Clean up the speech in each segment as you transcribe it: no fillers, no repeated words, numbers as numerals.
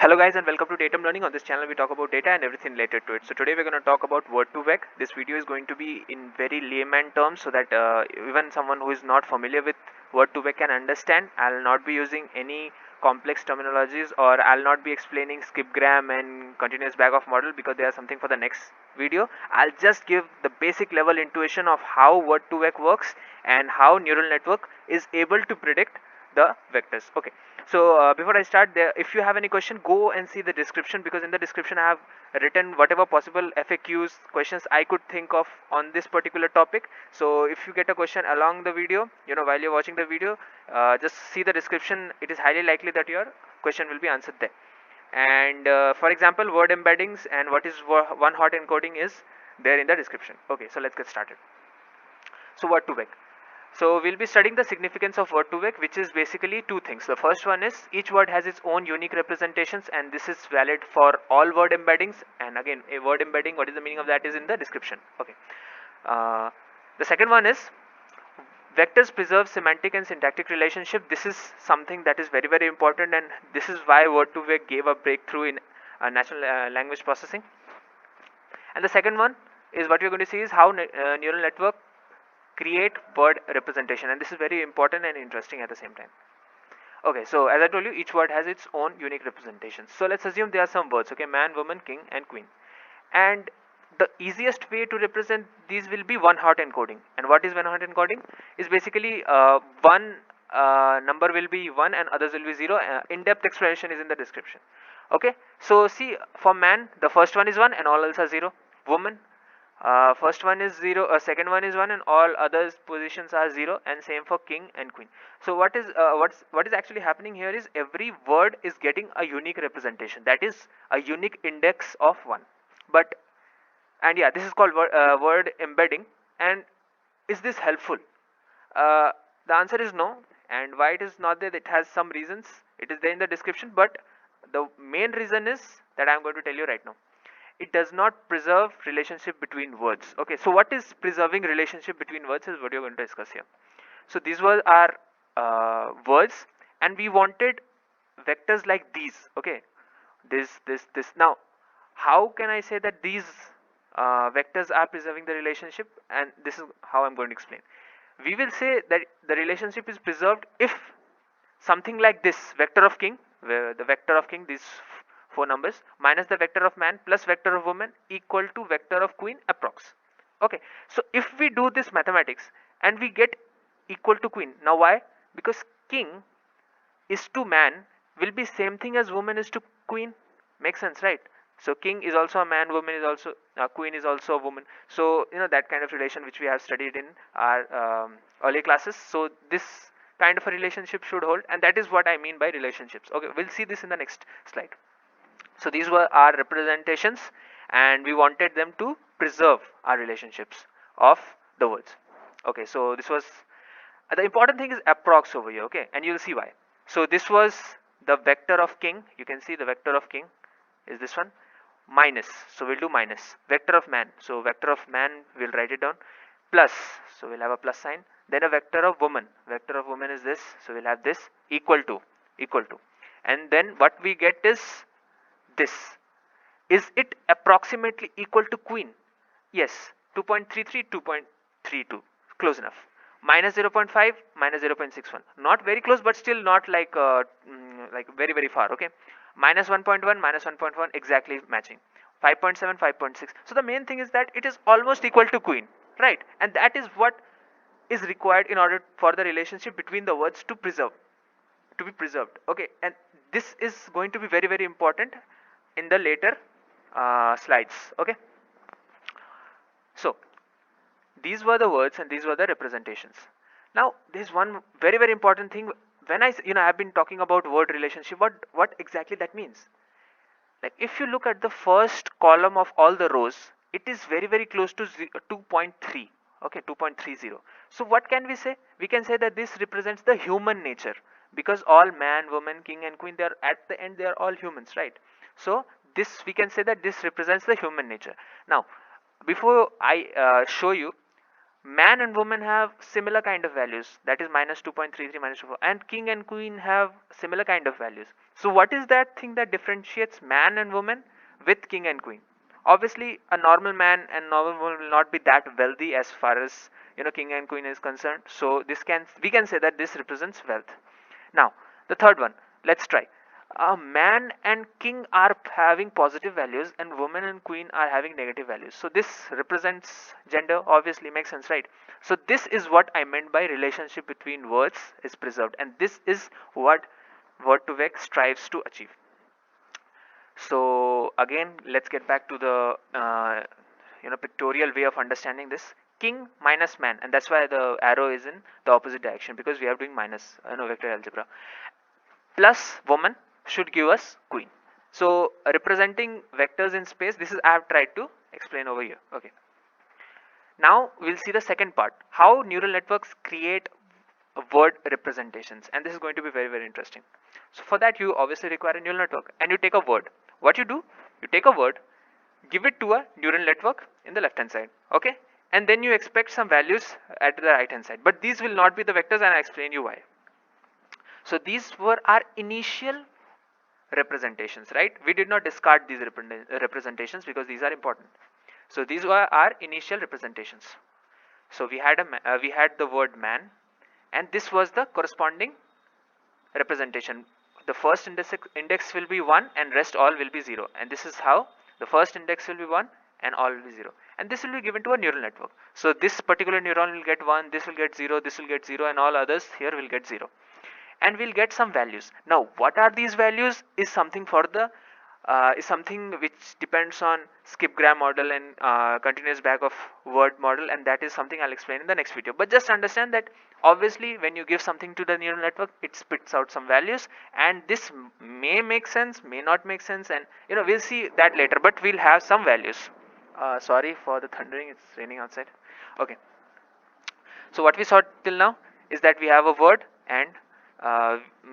Hello guys and welcome to Datum Learning. On this channel we talk about data and everything related to it. So today we're going to talk about Word2Vec. This video is going to be in very layman terms so that even someone who is not familiar with Word2Vec can understand. I'll not be using any complex terminologies, or I'll not be explaining skipgram and continuous bag-off model because they are something for the next video. I'll just give the basic level intuition of how Word2Vec works and how neural network is able to predict the vectors. Okay, so before I start, there, if you have any question, go and see the description, because in the description I have written whatever possible FAQs questions I could think of on this particular topic. So if you get a question along the video, while you're watching the video, just see the description. It is highly likely that your question will be answered there. And for example, word embeddings and what is one hot encoding is there in the description. Okay, so let's get started. So Word2Vec. So we'll be studying the significance of Word2Vec, which is basically two things. The first one is each word has its own unique representations, and this is valid for all word embeddings. And again, a word embedding, what is the meaning of that, is in the description. Okay. Uh, the second one is vectors preserve semantic and syntactic relationship. This is something that is very, very important, and this is why Word2Vec gave a breakthrough in natural language processing. And the second one is what we're going to see is how neural network create word representation, and this is very important and interesting at the same time. Okay, so as I told you, each word has its own unique representation. So let's assume there are some words, okay, man, woman, king and queen, and the easiest way to represent these will be one hot encoding. And what is one hot encoding is basically one number will be 1 and others will be 0. In-depth explanation is in the description. Okay, so see, for man the first one is 1 and all else are 0. Woman, first one is 0, second one is 1 and all others positions are 0, and same for king and queen. So what is actually happening here is every word is getting a unique representation, that is a unique index of 1. But and yeah, this is called word embedding. And is this helpful? uh, the answer is no. And why it is not there, it has some reasons. It is there in the description, but the main reason is that I am going to tell you right now. It does not preserve relationship between words. Okay, so what is preserving relationship between words is what you're going to discuss here. So these were our words, and we wanted vectors like these. Okay, this. Now, how can I say that these vectors are preserving the relationship? And this is how I'm going to explain. We will say that the relationship is preserved if something like this vector of king, where the vector of king, these four numbers, minus the vector of man plus vector of woman equal to vector of queen approx. Okay, so if we do this mathematics and we get equal to queen. Now why? Because king is to man will be same thing as woman is to queen. Makes sense, right? So king is also a man, woman is also queen is also a woman. So that kind of relation which we have studied in our early classes. So this kind of a relationship should hold, and that is what I mean by relationships. Okay, we'll see this in the next slide. So these were our representations, and we wanted them to preserve our relationships of the words. Okay, so this was the important thing is approx over here. Okay, and you'll see why. So this was the vector of king. You can see the vector of king is this one, minus, so we'll do minus vector of man. So vector of man, we'll write it down, plus, so we'll have a plus sign. Then a vector of woman. Vector of woman is this, so we'll have this, equal to, and then what we get is this. Is it approximately equal to queen? Yes, 2.33, 2.32, close enough. Minus 0.5, minus 0.61, not very close, but still not like very, very far. Okay, minus 1.1, minus 1.1, exactly matching. 5.7, 5.6. So the main thing is that it is almost equal to queen, right? And that is what is required in order for the relationship between the words to be preserved. Okay, and this is going to be very, very important in the later slides. Okay, so these were the words and these were the representations. Now there's one very, very important thing. When I've been talking about word relationship, what exactly that means. Like if you look at the first column of all the rows, it is very, very close to 2.3. Okay, 2.30. So what can we say? We can say that this represents the human nature, because all man, woman, king and queen, they are at the end, they are all humans, right? So this, we can say that this represents the human nature. Now before I show you, man and woman have similar kind of values, that is minus 2.33, minus 2, and king and queen have similar kind of values. So what is that thing that differentiates man and woman with king and queen? Obviously, a normal man and normal woman will not be that wealthy as far as king and queen is concerned. So we can say that this represents wealth. Now, the third one, let's try. A man and king are having positive values, and woman and queen are having negative values. So this represents gender, obviously makes sense, right? So this is what I meant by relationship between words is preserved, and this is what Word2Vec strives to achieve. So again, let's get back to the pictorial way of understanding this. King minus man, and that's why the arrow is in the opposite direction, because we are doing minus vector algebra, plus woman should give us queen. So representing vectors in space, this is I have tried to explain over here. Okay. Now we'll see the second part, how neural networks create word representations, and this is going to be very, very interesting. So for that, you obviously require a neural network, and you take a word. What you do, you take a word, give it to a neural network in the left hand side, okay, and then you expect some values at the right hand side, but these will not be the vectors, and I'll explain you why. So these were our initial representations, right? We did not discard these representations because these are important. So these were our initial representations. So we had we had the word man, and this was the corresponding representation. The first index will be 1 and rest all will be 0, and this is how the first index will be 1 and all will be 0, and this will be given to a neural network. So this particular neuron will get 1, this will get 0, this will get 0, and all others here will get 0, and we'll get some values. Now what are these values is something for the is something which depends on skip-gram model and continuous bag of word model, and that is something I'll explain in the next video. But just understand that obviously when you give something to the neural network, it spits out some values, and this may make sense, may not make sense, and we'll see that later, but we'll have some values. Sorry for the thundering, it's raining outside. Okay, so what we saw till now is that we have a word, and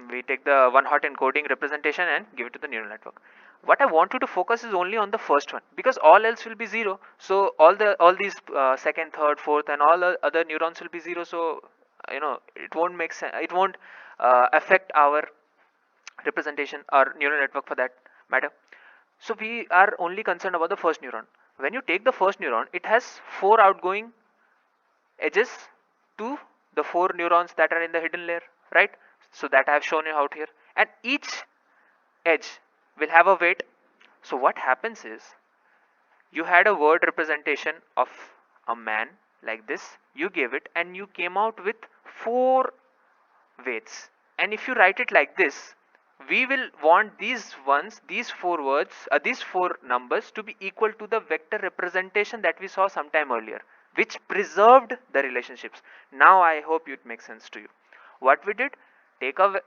we take the one hot encoding representation and give it to the neural network. What I want you to focus is only on the first one, because all else will be 0. So all these second, third, fourth, and all other neurons will be 0. So it won't make sense, it won't affect our representation or neural network for that matter. So we are only concerned about the first neuron. When you take the first neuron, it has 4 outgoing edges to the 4 neurons that are in the hidden layer, right? So that I have shown you out here, and each edge will have a weight. So what happens is, you had a word representation of a man like this, you gave it, and you came out with 4 weights. And if you write it like this, we will want these 4 words, these 4 numbers to be equal to the vector representation that we saw sometime earlier, which preserved the relationships. Now I hope it makes sense to you. What we did, take a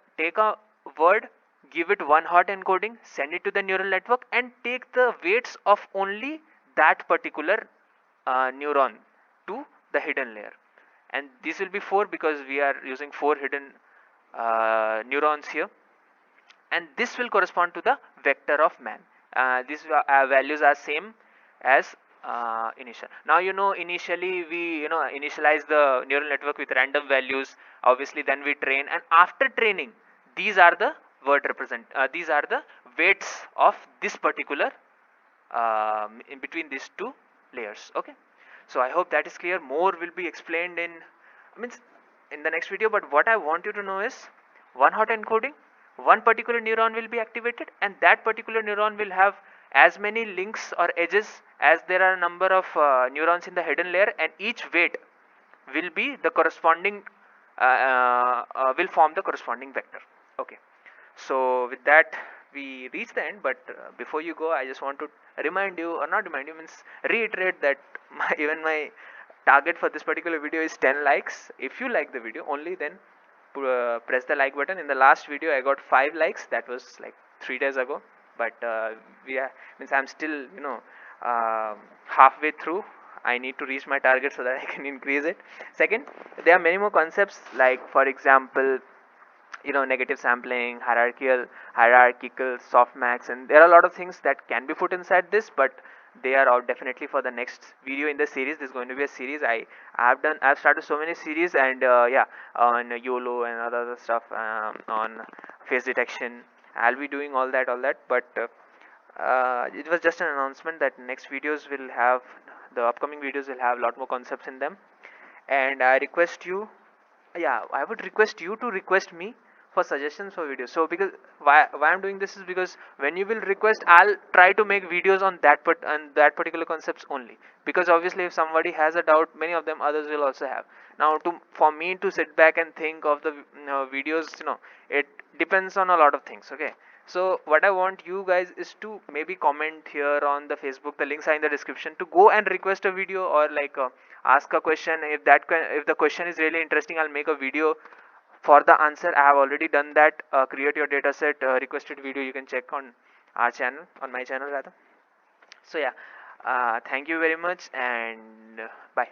word, give it one hot encoding, send it to the neural network, and take the weights of only that particular neuron to the hidden layer. And this will be 4 because we are using 4 hidden neurons here, and this will correspond to the vector of man. These values are same as initial. Now initially we initialize the neural network with random values, obviously, then we train, and after training, these are the these are the weights of this particular in between these 2 layers. Okay, so I hope that is clear. More will be explained in the next video, but what I want you to know is, one hot encoding, one particular neuron will be activated, and that particular neuron will have as many links or edges as there are a number of neurons in the hidden layer, and each weight will be the corresponding will form the corresponding vector. Okay, so with that we reach the end, but before you go, I just want to remind you, or not remind you, means reiterate that even my target for this particular video is 10 likes. If you like the video, only then press the like button. In the last video I got 5 likes, that was like 3 days ago, but means I'm still halfway through. I need to reach my target so that I can increase it. Second, there are many more concepts, like for example negative sampling, hierarchical softmax, and there are a lot of things that can be put inside this, but they are all definitely for the next video in the series. This is going to be a series. I've started so many series, and yeah, on YOLO and other stuff, on face detection, I'll be doing all that, but it was just an announcement that next videos will have, the upcoming videos will have a lot more concepts in them. And I request you, yeah, I would request you to request me for suggestions for videos. So because why I'm doing this is because when you will request, I'll try to make videos on that particular concepts only. Because obviously if somebody has a doubt, many of them others will also have. Now to for me to sit back and think of the videos, it depends on a lot of things. Okay, so what I want you guys is to maybe comment here on the Facebook. The links are in the description, to go and request a video, or like ask a question. If the question is really interesting, I'll make a video for the answer. I have already done that. Create your dataset requested video. You can check on our channel, on my channel rather. So yeah, thank you very much, and bye.